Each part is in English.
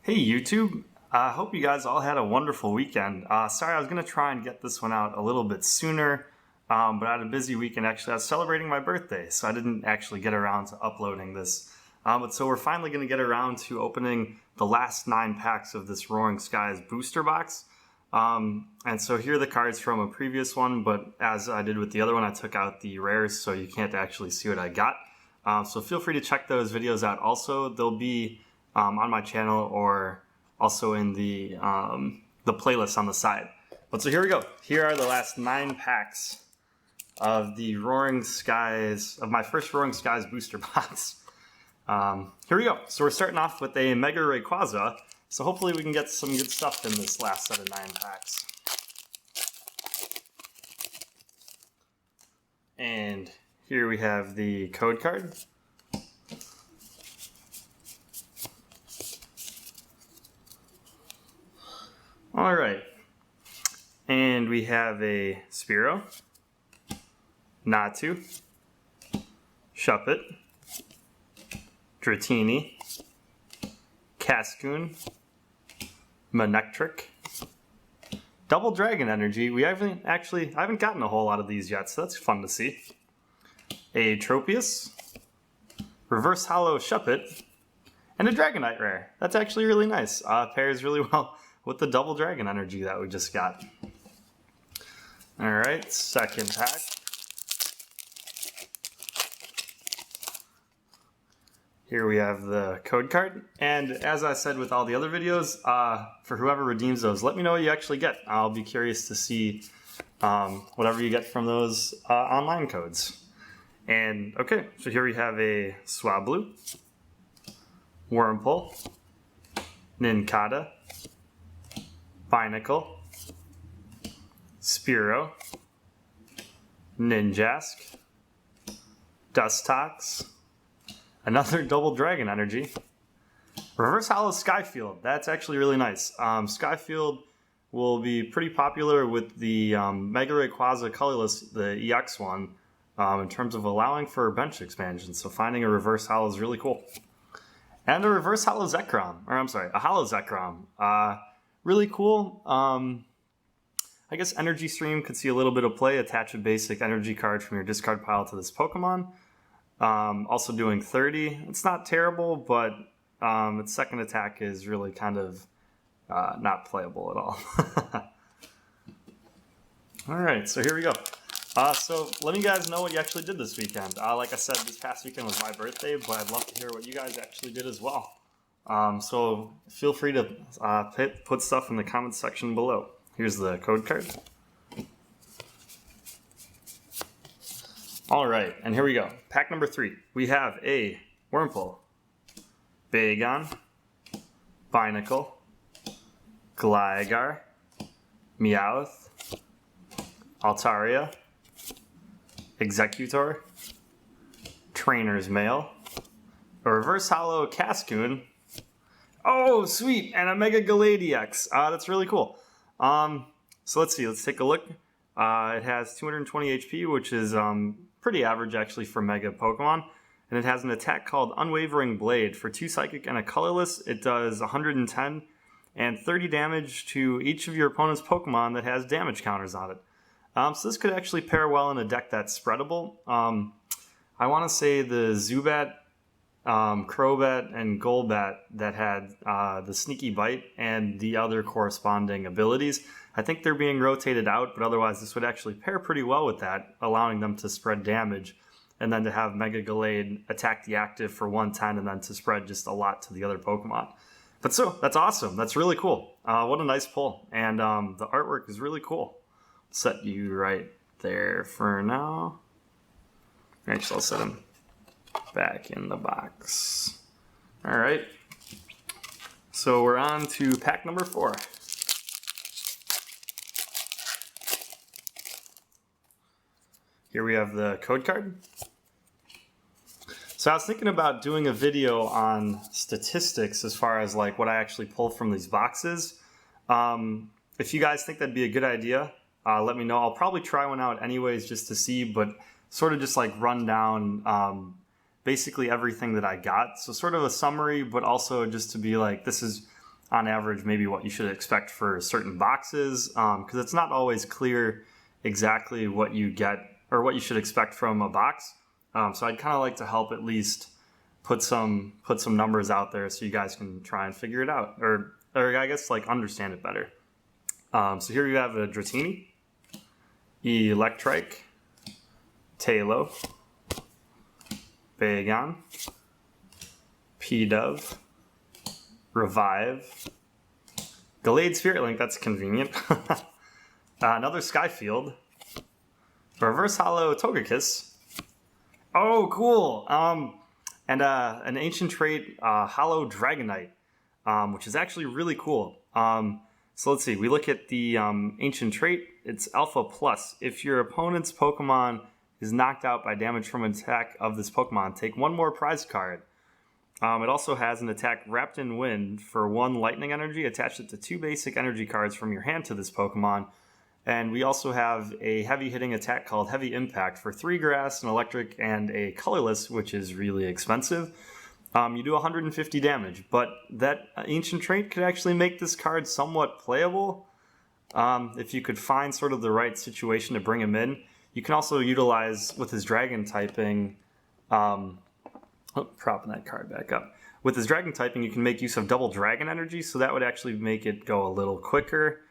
Hey YouTube, I hope you guys all had a wonderful weekend. Sorry, I was going to try and get this one out a little bit sooner, but I had a busy weekend. Actually, I was celebrating my birthday, so I didn't actually get around to uploading this. But so we're finally going to get around to opening the last 9 packs of this Roaring Skies booster box. And so here are the cards from a previous one, but as I did with the other one, I took out the rares so you can't actually see what I got. So feel free to check those videos out also. They'll be on my channel or also in the playlist on the side. But so here we go. Here are the last 9 packs of the Roaring Skies, of my first Roaring Skies booster box. Here we go. So we're starting off with a Mega Rayquaza. So hopefully we can get some good stuff in this last set of 9 packs. And here we have the code card. All right. And we have a Spearow, Natu, Shuppet, Dratini, Cascoon, Manectric, Double Dragon Energy. I haven't gotten a whole lot of these yet, so that's fun to see. A Tropius, Reverse Hollow Shuppet, and a Dragonite rare. That's actually really nice. Pairs really well with the Double Dragon Energy that we just got. Alright, second pack. Here we have the code card, and as I said with all the other videos, for whoever redeems those, let me know what you actually get. I'll be curious to see whatever you get from those online codes. And okay, so here we have a Swablu, Wurmple, Nincada, Binacle, Spearow, Ninjask, Dustox, another Double Dragon Energy, Reverse Hollow Skyfield. That's actually really nice. Skyfield will be pretty popular with the Mega Rayquaza Colorless, the EX one, in terms of allowing for bench expansion. So finding a Reverse Hollow is really cool. And a Reverse Hollow Zekrom, a Hollow Zekrom. Really cool. I guess Energy Stream could see a little bit of play. Attach a basic energy card from your discard pile to this Pokemon. Also doing 30. It's not terrible, but its second attack is really kind of not playable at all. Alright, so here we go. So let me guys know what you actually did this weekend. Like I said, this past weekend was my birthday, but I'd love to hear what you guys actually did as well. So feel free to put stuff in the comments section below. Here's the code card. Alright, and here we go. Pack number 3. We have a Wurmple, Bagon, Binacle, Gligar, Meowth, Altaria, Executor, Trainer's Mail, a Reverse Hollow Cascoon. Oh, sweet! And a Mega Galladiax. That's really cool. So let's see. Let's take a look. It has 220 HP, which is pretty average actually for Mega Pokemon. And it has an attack called Unwavering Blade. For 2 Psychic and a Colorless, it does 110 and 30 damage to each of your opponent's Pokemon that has damage counters on it. So this could actually pair well in a deck that's spreadable. I want to say the Zubat, Crobat, and Golbat that had the Sneaky Bite and the other corresponding abilities. I think they're being rotated out, but otherwise this would actually pair pretty well with that, allowing them to spread damage, and then to have Mega Gallade attack the active for 110 and then to spread just a lot to the other Pokemon. But so, that's awesome. That's really cool. What a nice pull. And the artwork is really cool. Set you right there for now. Actually, I'll set him back in the box. Alright. So we're on to pack number 4. Here we have the code card. So I was thinking about doing a video on statistics as far as like what I actually pull from these boxes. If you guys think that'd be a good idea, let me know. I'll probably try one out anyways just to see, but sort of just like run down basically everything that I got. So sort of a summary, but also just to be like, this is on average maybe what you should expect for certain boxes, because it's not always clear exactly what you get or what you should expect from a box. So I'd kind of like to help at least put some numbers out there so you guys can try and figure it out, or I guess like understand it better. So here you have a Dratini, Electrike, Taillow, Bagon, Pidove, Revive, Gallade Spirit Link, that's convenient. Another Skyfield, Reverse Hollow Togekiss. Oh, cool. And an Ancient Trait Hollow Dragonite, which is actually really cool. So let's see, we look at the Ancient Trait, it's Alpha Plus. If your opponent's Pokemon is knocked out by damage from an attack of this Pokemon, take one more prize card. It also has an attack Wrapped in Wind for 1 lightning energy. Attach it to 2 basic energy cards from your hand to this Pokemon. And we also have a heavy hitting attack called Heavy Impact for 3 grass, an electric, and a colorless, which is really expensive. You do 150 damage, but that Ancient Trait could actually make this card somewhat playable if you could find sort of the right situation to bring him in. You can also utilize, with his Dragon typing, propping that card back up. With his Dragon typing, you can make use of double Dragon energy, so that would actually make it go a little quicker.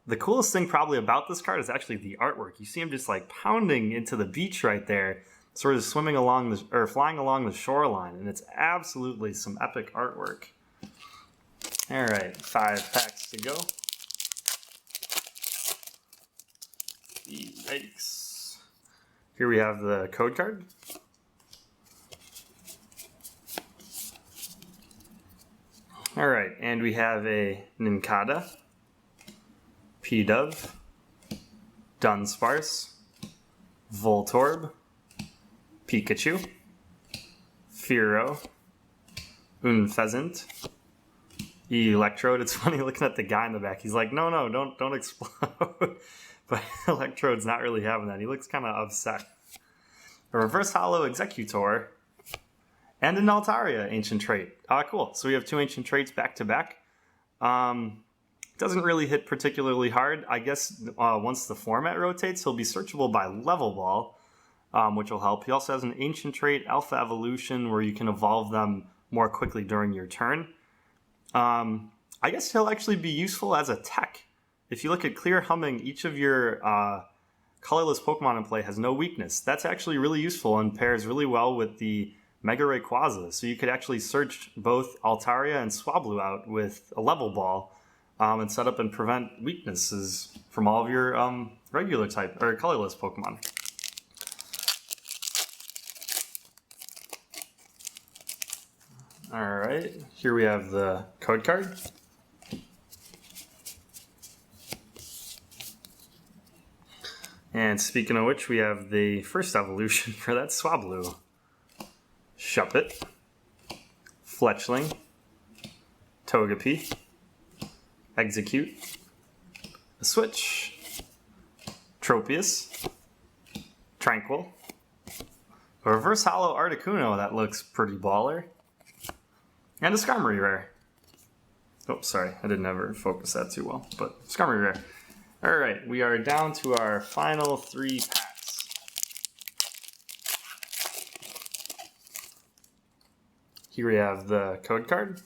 The coolest thing probably about this card is actually the artwork. You see him just like pounding into the beach right there, sort of swimming along or flying along the shoreline, and it's absolutely some epic artwork. All right, 5 packs to go. Yikes. Here we have the code card. All right, and we have a Nincada, Pidove, Dunsparce, Voltorb, Pikachu, Fearow, Unfezant, Electrode. It's funny looking at the guy in the back. He's like, no, don't explode. But Electrode's not really having that. He looks kind of upset. A Reverse Hollow Executor, and an Altaria Ancient Trait. Cool. So we have 2 Ancient Traits back to back. Doesn't really hit particularly hard. I guess once the format rotates, he'll be searchable by Level Ball, which will help. He also has an Ancient Trait, Alpha Evolution, where you can evolve them more quickly during your turn. I guess he'll actually be useful as a tech. If you look at Clear Humming, each of your colorless Pokemon in play has no weakness. That's actually really useful and pairs really well with the Mega Rayquaza. So you could actually search both Altaria and Swablu out with a Level Ball and set up and prevent weaknesses from all of your regular type or colorless Pokemon. All right, here we have the code card. And speaking of which, we have the first evolution for that Swablu. Shuppet, Fletchling, Togepi, Execute, a Switch, Tropius, Tranquil, a Reverse Hollow Articuno that looks pretty baller, and a Skarmory Rare. Oh, sorry, I didn't ever focus that too well, but Skarmory Rare. All right, we are down to our final 3 packs. Here we have the code card.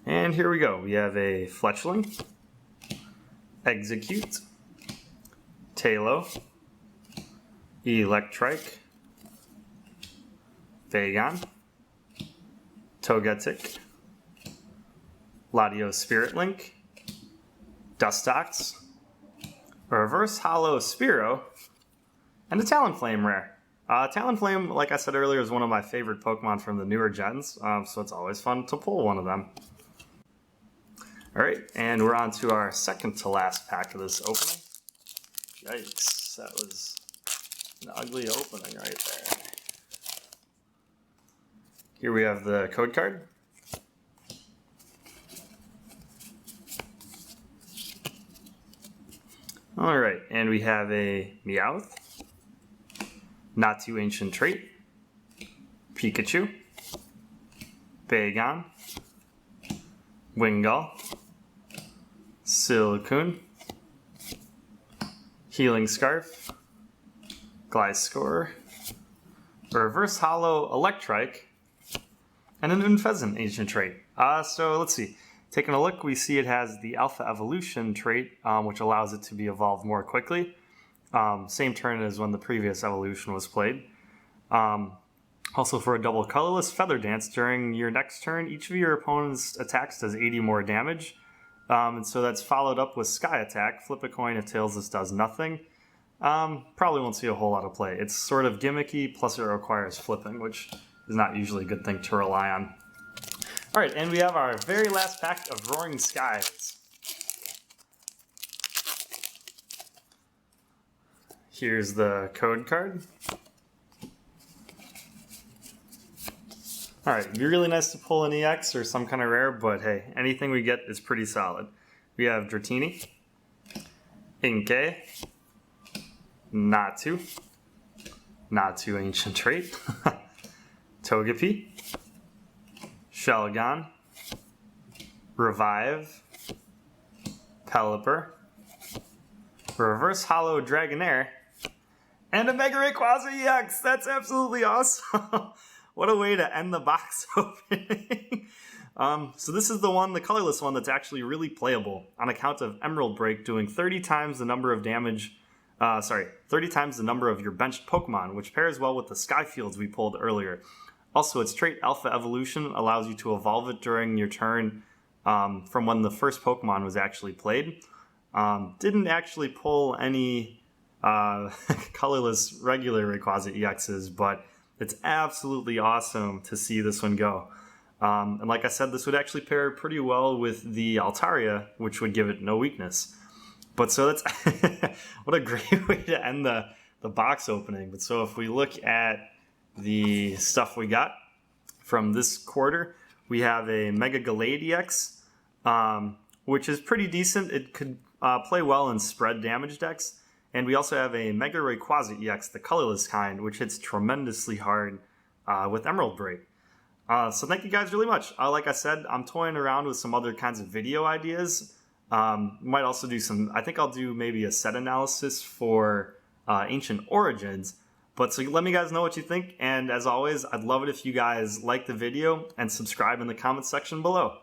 And here we go. We have a Fletchling, Execute, Taillow, Electrike, Bagon, Togetic, Latios Spirit Link, Dustox, a Reverse Hollow Spearow, and a Talonflame Rare. Talonflame, like I said earlier, is one of my favorite Pokemon from the newer gens, so it's always fun to pull one of them. Alright, and we're on to our second to last pack of this opening. Yikes, that was an ugly opening right there. Here we have the code card. Alright, and we have a Meowth, Natu Ancient Trait, Pikachu, Bagon, Wingull, Silcoon, Healing Scarf, Gliscor, a Reverse Hollow Electrike, and an Unfezant ancient trait. So let's see. Taking a look, we see it has the Alpha Evolution trait, which allows it to be evolved more quickly. Same turn as when the previous evolution was played. Also, for a double colorless Feather Dance, during your next turn, each of your opponent's attacks does 80 more damage. And so that's followed up with Sky Attack. Flip a coin if tails this does nothing. Probably won't see a whole lot of play. It's sort of gimmicky, plus it requires flipping, which is not usually a good thing to rely on. Alright, and we have our very last pack of Roaring Skies. Here's the code card. Alright, it'd be really nice to pull an EX or some kind of rare, but hey, anything we get is pretty solid. We have Dratini, Inkay, Natu ancient trait, Togepi, Shelgon, Revive, Pelipper, Reverse Hollow Dragonair, and a Mega Rayquaza EX! That's absolutely awesome! What a way to end the box opening. So this is the colorless one that's actually really playable on account of Emerald Break doing 30 times the number of damage, 30 times the number of your benched Pokemon, which pairs well with the Skyfields we pulled earlier. Also, its trait Alpha Evolution allows you to evolve it during your turn from when the first Pokemon was actually played. Didn't actually pull any colorless regular Rayquaza EXs, but it's absolutely awesome to see this one go. And like I said, this would actually pair pretty well with the Altaria, which would give it no weakness. But so that's what a great way to end the box opening. But so if we look at the stuff we got from this quarter, we have a Mega Gallade EX, which is pretty decent. It could play well in spread damage decks. And we also have a Mega Rayquaza EX, the colorless kind, which hits tremendously hard with Emerald Break. So thank you guys really much. Like I said, I'm toying around with some other kinds of video ideas. Might also do I think I'll do maybe a set analysis for Ancient Origins. But so let me guys know what you think. And as always, I'd love it if you guys like the video and subscribe in the comments section below.